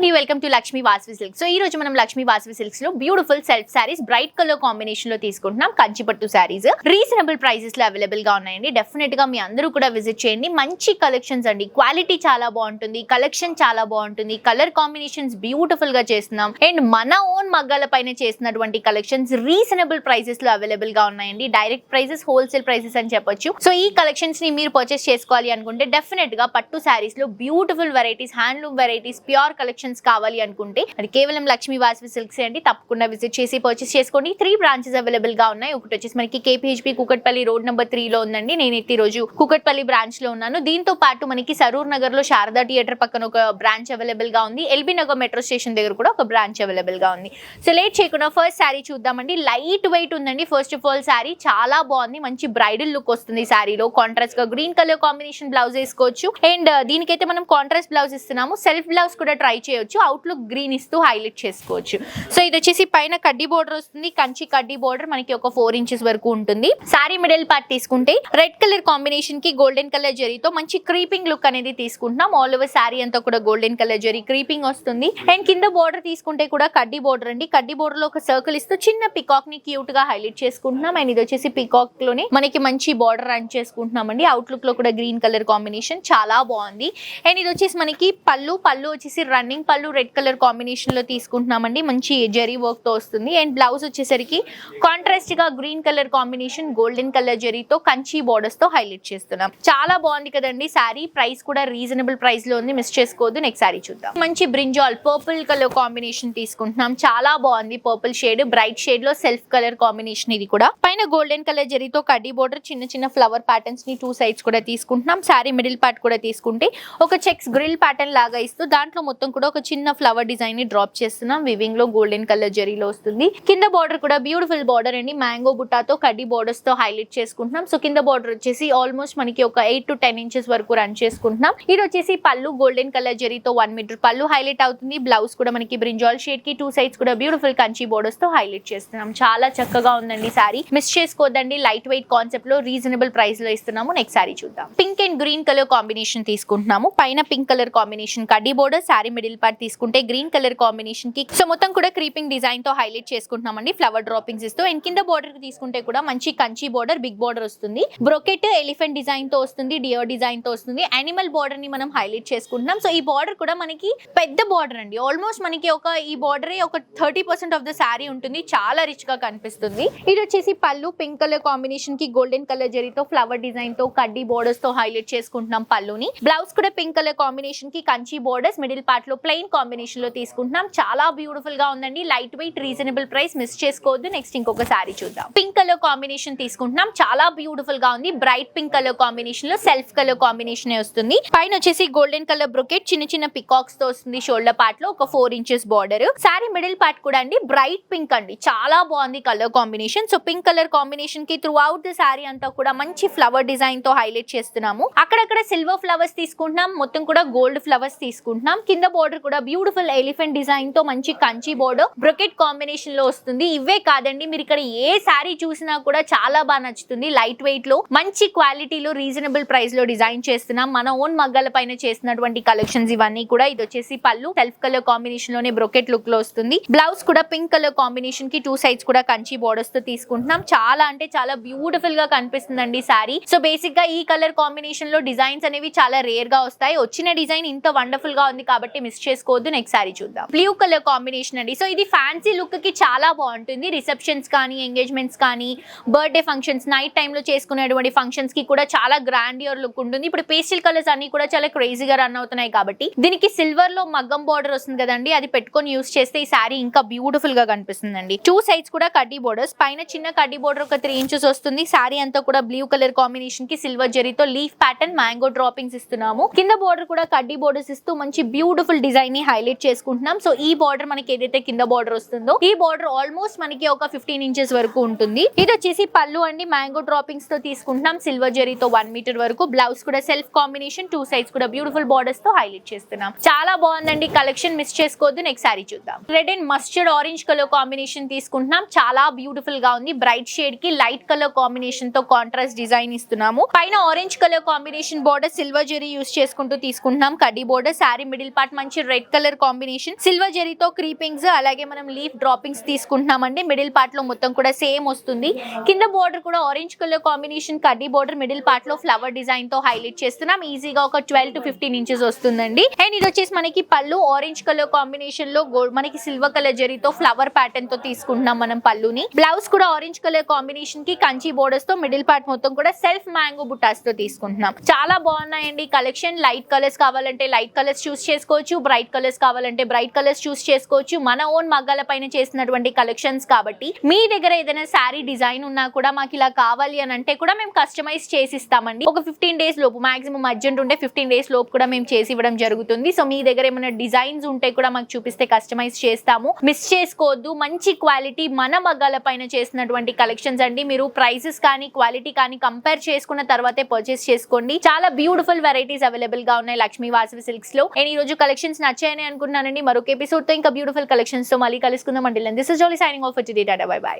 అండి, welcome to Lakshmi Vasavi silks. So ఈ రోజు మనం లక్ష్మీ వాసవి సిల్క్స్ లో beautiful self saris bright colour combination లో తీసుకుంటున్నాం. కంచిపట్టు సారీస్ రీజనబుల్ ప్రైసెస్ లో అవైలబుల్ గా ఉన్నాయండి. డెఫినెట్ గా మీ అందరూ కూడా విజిట్ చేయండి. మంచి కలెక్షన్స్ అండి, క్వాలిటీ చాలా బాగుంటుంది, కలెక్షన్ చాలా బాగుంటుంది, కలర్ కాంబినేషన్స్ బ్యూటిఫుల్ గా చేస్తున్నాం అండ్ మన ఓన్ మగ్గాల పైన చేసినటువంటి కలెక్షన్స్ రీజనబుల్ ప్రైసెస్ లో అవైలబుల్ గా ఉన్నాయండి. డైరెక్ట్ ప్రైసెస్, హోల్సేల్ ప్రైసెస్ అని చెప్పొచ్చు. సో ఈ కలెక్షన్స్ ని మీరు పర్చేస్ చేసుకోవాలి అనుకుంటే డెఫినెట్ గా పట్టు సారీస్ లో beautiful varieties, handloom varieties, pure collections కావాలి అనుకుంటే అది కేవలం లక్ష్మీ వాసవి సిల్క్స్ అండి. తప్పకుండా విజిట్ చేసి పర్చేస్ చేసుకోండి. 3 బ్రాంచెస్ అవైలబుల్ గా ఉన్నాయి. ఒకటి వచ్చేసి మనకి కేపీహెచ్పీ కూకట్పల్లి రోడ్ నెంబర్ 3 లో ఉందండి. నేనైతే ఈ రోజు కూకట్పల్లి బ్రాంచ్ లో ఉన్నాను. దీంతో పాటు మనకి సరూర్ నగర్ లో శారదా థియేటర్ పక్కన ఒక బ్రాంచ్ అవైలబుల్ గా ఉంది. ఎల్బీ నగర్ మెట్రో స్టేషన్ దగ్గర కూడా ఒక బ్రాంచ్ అవైలబుల్ గా ఉంది. సో లేట్ చేయకుండా ఫస్ట్ శారీ చూద్దామండి. లైట్ వెయిట్ ఉందండి. ఫస్ట్ ఆఫ్ ఆల్ శారీ చాలా బాగుంది. మంచి బ్రైడల్ లుక్ వస్తుంది శారీలో. కాంట్రాస్ట్ గా గ్రీన్ కలర్ కాంబినేషన్ బ్లౌజ్ వేసుకోవచ్చు అండ్ దీనికైతే మనం కాంట్రాస్ట్ బ్లౌజ్ ఇస్తున్నాము. సెల్ఫ్ బ్లౌజ్ కూడా ట్రై చేయొచ్చు. అవుట్లుక్ గ్రీన్ ఇస్తూ హైలైట్ చేసుకోవచ్చు. సో ఇది వచ్చేసి పైన కడ్డీ బోర్డర్ వస్తుంది. కంచి కడ్డీ బోర్డర్ మనకి ఒక 4 ఇంచెస్ వరకు ఉంటుంది. సారీ మిడిల్ పార్ట్ తీసుకుంటే రెడ్ కలర్ కాంబినేషన్ కి గోల్డెన్ కలర్ జరీతో మంచి క్రీపింగ్ లుక్ అనేది తీసుకుంటున్నాం. ఆల్ ఓవర్ సారీ అంతా కూడా గోల్డెన్ కలర్ జరీ క్రీపింగ్ వస్తుంది అండ్ కింద బోర్డర్ తీసుకుంటే కూడా కడ్డీ బోర్డర్ అండి. కడ్డీ బోర్డర్ లో ఒక సర్కిల్ ఇస్తూ చిన్న పికాక్ ని క్యూట్ గా హైలైట్ చేసుకుంటున్నాం అండ్ ఇది వచ్చేసి పికాక్ లోనే మనకి మంచి బోర్డర్ రన్ చేసుకుంటున్నాం అండి. అవుట్లుక్ లో కూడా గ్రీన్ కలర్ కాంబినేషన్ చాలా బాగుంది అండ్ ఇది వచ్చేసి మనకి పళ్ళు వచ్చేసి రన్నింగ్ పళ్ళు రెడ్ కలర్ కాంబినేషన్ లో తీసుకుంటున్నామండి. మంచి జరీ వర్క్ తో వస్తుంది అండ్ బ్లౌజ్ వచ్చేసరికి కాంట్రాస్ట్ గా green colour combination golden colour జరీతో కంచి బోర్డర్స్ తో హైలైట్ చేస్తున్నాం. చాలా బాగుంది కదండి సారీ. ప్రైస్ కూడా రీజనబుల్ ప్రైస్ లో ఉంది, మిస్ చేసుకోవద్దు. నెక్స్ట్ సారీ చూద్దాం. మంచి బ్రింజాల్ పర్పుల్ కలర్ కాంబినేషన్ తీసుకుంటున్నాం. చాలా బాగుంది. పర్పుల్ షేడ్ బ్రైట్ షేడ్ లో సెల్ఫ్ కలర్ కాంబినేషన్. ఇది కూడా పైన గోల్డెన్ కలర్ జరీతో కడ్డీ బోర్డర్, చిన్న ఫ్లవర్ ప్యాటర్న్స్ ని 2 సైడ్స్ కూడా తీసుకుంటున్నాం. సారీ మిడిల్ పార్ట్ కూడా తీసుకుంటే ఒక చెక్స్ గ్రిల్ ప్యాటర్న్ లాగా ఇస్తూ దాంట్లో మొత్తం కూడా ఒక చిన్న ఫ్లవర్ డిజైన్ ని డ్రాప్ చేస్తున్నాం. వివింగ్ లో గోల్డెన్ కలర్ జరీలో వస్తుంది. కింద బార్డర్ కూడా బ్యూటిఫుల్ బార్డర్ అండి. మ్యాంగో బుట్టాతో కడ్డీ బోర్డర్స్ తో హైలైట్ చేసుకుంటున్నాం. సో కింద బార్డర్ వచ్చేసి ఆల్మోస్ట్ మనకి ఒక 8 to 10 ఇంచెస్ వరకు రన్ చేసుకుంటున్నాం. ఇది వచ్చేసి పళ్ళు గోల్డెన్ కలర్ జరీతో 1 మీటర్ పళ్ళు హైలైట్ అవుతుంది. బ్లౌజ్ కూడా మనకి బ్రింజాల్ షేడ్ కి 2 సైడ్స్ కూడా బ్యూటిఫుల్ కంచి బోర్డర్స్ తో హైలైట్ చేస్తున్నాం. చాలా చక్కగా ఉందండి సారీ. మిస్ చేసుకోవద్దండి. లైట్ వెయిట్ కాన్సెప్ట్ లో రీజనబుల్ ప్రైస్ లో ఇస్తున్నాము. నెక్స్ట్ సారీ చూద్దాం. Pink and green colour combination తీసుకుంటున్నాము. పైన పింక్ కలర్ కాంబినేషన్ కడ్డీ బోర్డర్, సారీ మిడిల్ పార్ట్ తీసుకుంటే గ్రీన్ కలర్ కాంబినేషన్ కి సో మొత్తం కూడా క్రీపింగ్ డిజైన్ తో హైలైట్ చేసుకుంటున్నామండి. ఫ్లవర్ డ్రాపింగ్స్ ఇస్తూ అండ్ కింద బోర్డర్ తీసుకుంటే కూడా మంచి కంచి బోర్డర్, బిగ్ బోర్డర్ వస్తుంది. బ్రోకెట్ ఎలిఫెంట్ డిజైన్ తో వస్తుంది, డియర్ డిజైన్ తో వస్తుంది. యానిమల్ బోర్డర్ ని మనం హైలైట్ చేసుకుంటున్నాం. సో ఈ బోర్డర్ కూడా మనకి పెద్ద బోర్డర్ అండి. ఆల్మోస్ట్ మనకి ఈ బోర్డర్ ఒక 30% ఆఫ్ ద సారీ ఉంటుంది. చాలా రిచ్ గా కనిపిస్తుంది. ఇది వచ్చేసి పళ్ళు పింక్ కలర్ కాంబినేషన్ కి గోల్డెన్ కలర్ జరీతో ఫ్లవర్ డిజైన్ తో కడ్డీ బోర్డర్స్ తో హైలైట్ చేసుకుంటున్నాం పళ్ళుని. బ్లౌజ్ కూడా పింక్ కలర్ కాంబినేషన్ కి కంచి బోర్డర్స్, మిడిల్ పార్ట్ లో ప్లెయిన్ కాంబినేషన్ లో తీసుకుంటున్నాం. చాలా బ్యూటిఫుల్ గా ఉందండి. Light weight, reasonable price, miss చేసుకోవద్దు. నెక్స్ట్ ఇంకొక సారీ చూద్దాం. పింక్ కలర్ కాంబినేషన్ తీసుకుంటున్నాం. చాలా బ్యూటిఫుల్ గా ఉంది. బ్రైట్ పింక్ కలర్ కాంబినేషన్ లో సెల్ఫ్ కలర్ కాంబినేషన్ వస్తుంది. పైన వచ్చేసి గోల్డెన్ కలర్ బ్రొకెట్ చిన్న పికాక్స్ తో వస్తుంది. షోల్డర్ పార్ట్ లో ఒక 4 inches border. Sorry middle part కూడా అండి బ్రైట్ పింక్ అండి. చాలా బాగుంది colour combination. So pink colour combination కి త్రూ అవుట్ ద సారీ అంతా కూడా మంచి ఫ్లవర్ డిజైన్ తో హైలైట్ చేస్తున్నాము. అక్కడక్కడ సిల్వర్ ఫ్లవర్స్ తీసుకుంటున్నాం. మొత్తం కూడా గోల్డ్ ఫ్లవర్స్ తీసుకుంటున్నాం. కింద బోర్డర్ కూడా బ్యూటిఫుల్ ఎలిఫెంట్ డిజైన్ తో మంచి కంచి బోర్డర్ బ్రొకెట్ కాంబినేషన్ లో వస్తుంది. ఇవే కాదండి, మీరు ఇక్కడ ఏ సారీ చూసినా కూడా చాలా బాగా నచ్చుతుంది. లైట్ వెయిట్ లో మంచి క్వాలిటీలో రీజనబుల్ ప్రైస్ లో డిజైన్ చేస్తున్నాం. మన ఓన్ మగ్గాల పైన చేసినటువంటి కలెక్షన్స్ ఇవన్నీ కూడా. ఇది వచ్చేసి పళ్ళు సెల్ఫ్ కలర్ కాంబినేషన్ లోనే బ్రొకెట్ లుక్ లో వస్తుంది. బ్లౌజ్ కూడా పింక్ కలర్ కాంబినేషన్ కి 2 సైడ్స్ కూడా కంచి బోర్డర్స్ తో తీసుకుంటున్నాం. చాలా అంటే చాలా బ్యూటిఫుల్ గా కనిపిస్తుందండి సారీ. సో బేసిక్ గా ఈ కలర్ కాంబినేషన్ లో డిజైన్స్ అనేవి చాలా రేర్ గా వస్తాయి. వచ్చిన డిజైన్ ఇంత వండర్ఫుల్ గా ఉంది కాబట్టి మిస్ చేసుకోవద్దు. నెక్స్ట్ సారీ చూద్దాం. బ్లూ కలర్ కాంబినేషన్ అండి. సో ఇది ఫ్యాన్సీ లుక్ కి చాలా బాగుంటుంది. రిసెప్షన్స్ కానీ, ఎంగేజ్మెంట్స్ కానీ, బర్త్డే ఫంక్షన్స్, నైట్ టైమ్ లో చేసుకునేటువంటి ఫంక్షన్స్ కి కూడా చాలా గ్రాండియర్ లుక్ ఉంటుంది. ఇప్పుడు పేస్టల్ కలర్స్ అన్ని కూడా చాలా క్రేజీగా రన్ అవుతున్నాయి కాబట్టి దీనికి సిల్వర్ లో మగ్గం బార్డర్ వస్తుంది కదండి, అది పెట్టుకొని యూస్ చేస్తే ఈ సారీ ఇంకా బ్యూటిఫుల్ గా కనిపిస్తుందండి. 2 సైడ్స్ కూడా కడ్డీ బోర్డర్స్. పైన చిన్న కడ్డీ బోర్డర్ ఒక 3 ఇంచెస్ వస్తుంది. సారీ అంతా కూడా బ్లూ కలర్ కాంబినేషన్ కి సిల్వర్ జరీతో లీఫ్ ప్యాటర్న్ మ్యాంగో డ్రాపింగ్స్ ఇస్తున్నాము. కింద బోర్డర్ కూడా కడ్డీ బోర్డర్స్ ఇస్తూ మంచి బ్యూటిఫుల్ డిజైన్ ని హైలైట్ చేసుకుంటున్నాం. సో ఈ బార్డర్ మనకి ఏదైతే కింద బార్డర్ వస్తుందో ఈ బార్డర్ ఆల్మోస్ట్ మనకి ఒక 15 ఇంచెస్ వరకు ఉంటుంది. ఇది వచ్చేసి పళ్ళు అండి. మ్యాంగో డ్రాపింగ్స్ తో తీసుకుంటున్నాం. సిల్వర్ జరీతో 1 మీటర్ వరకు. బ్లౌజ్ కూడా సెల్ఫ్ కాంబినేషన్, 2 సైడ్స్ కూడా బ్యూటిఫుల్ బార్డర్స్ తో హైలైట్ చేస్తున్నాం. చాలా బాగుందండి కలెక్షన్. మిస్ చేసుకోవద్దు. నెక్స్ట్ సారీ చూద్దాం. Red and mustard orange colour combination తీసుకుంటున్నాం. చాలా బ్యూటిఫుల్ గా ఉంది. బ్రైట్ షేడ్ కి లైట్ కలర్ కాంబినేషన్ తో కాంట్రాస్ట్ డిజైన్ ఇస్తున్నాము. పైన orange colour combination border silver zari use చేసుకుంటూ తీసుకుంటున్నాం. కడ్డీ బోర్డర్. సారీ మిడిల్ పార్ట్ మంచి రెడ్ కలర్ కాంబినేషన్, సిల్వర్ జెరీతో క్రీపింగ్స్, అలాగే మనం లీఫ్ డ్రాపింగ్స్ తీసుకుంటున్నామండి. మిడిల్ పార్ట్ లో మొత్తం కూడా సేమ్ వస్తుంది. కింద బోర్డర్ కూడా ఆరెంజ్ కలర్ కాంబినేషన్ కడ్డీ బోర్డర్, మిడిల్ పార్ట్ లో ఫ్లవర్ డిజైన్ తో హైలైట్ చేస్తున్నాం. ఈజీగా ఒక 12 to 15 ఇంచెస్ వస్తుందండి. అండ్ ఇది వచ్చేసి మనకి పళ్ళు ఆరెంజ్ కలర్ కాంబినేషన్ లో మనకి సిల్వర్ కలర్ జరీతో ఫ్లవర్ ప్యాటర్న్ తో తీసుకుంటున్నాం మనం పళ్ళుని. బ్లౌజ్ కూడా ఆరెంజ్ కలర్ కాంబినేషన్ కి కంచి బోర్డర్స్ తో మిడిల్ పార్ట్ మొత్తం కూడా సెల్ఫ్ మ్యాంగో బుటాస్ తో తీసుకుంటున్నాం. చాలా బాగున్నాయండి కలెక్షన్. లైట్ కలర్స్ కావాలంటే లైట్ కలర్స్ చూస్ చేసుకోవచ్చు, బ్రైట్ కలర్స్ కావాలంటే బ్రైట్ కలర్స్ చూస్ చేసుకోవచ్చు. మన ఓన్ మగ్గాల పైన చేసినటువంటి కలెక్షన్స్ కాబట్టి మీ దగ్గర ఏదైనా శారీ డిజైన్ ఉన్నా కూడా మాకు ఇలా కావాలి అని అంటే కూడా మేము కస్టమైజ్ చేసి ఇస్తామండి. ఒక 15 days లోపు, మాక్సిమం అర్జెంట్ ఉంటే 15 days లోపు కూడా మేము చేసి ఇవ్వడం జరుగుతుంది. సో మీ దగ్గర ఏమైనా డిజైన్స్ ఉంటే కూడా మాకు చూపిస్తే కస్టమైజ్ చేస్తాము. మిస్ చేసుకోవద్దు. మంచి క్వాలిటీ మన మగ్గాల పైన చేసినటువంటి కలెక్షన్స్ అండి. మీరు ప్రైసెస్ కానీ క్వాలిటీ కానీ కంపేర్ చేసుకున్న తర్వాతే పర్చేస్ చేసుకోండి. చాలా బ్యూటిఫుల్ వెరైటీస్ అవైలబుల్ గా ఉన్నాయి లక్ష్మీ వాసవి సిల్క్స్ లో. నేను ఈ రోజు కలెక్షన్స్ నచ్చాయని అనుకుంటున్నానండి. మరొక ఎపిసోడ్ తో ఇంకా బ్యూటిఫుల్ కలెక్షన్స్ తో మళ్ళీ కలుసుకుందాం. అంటే this is Jolly signing off for today. Tata bye by.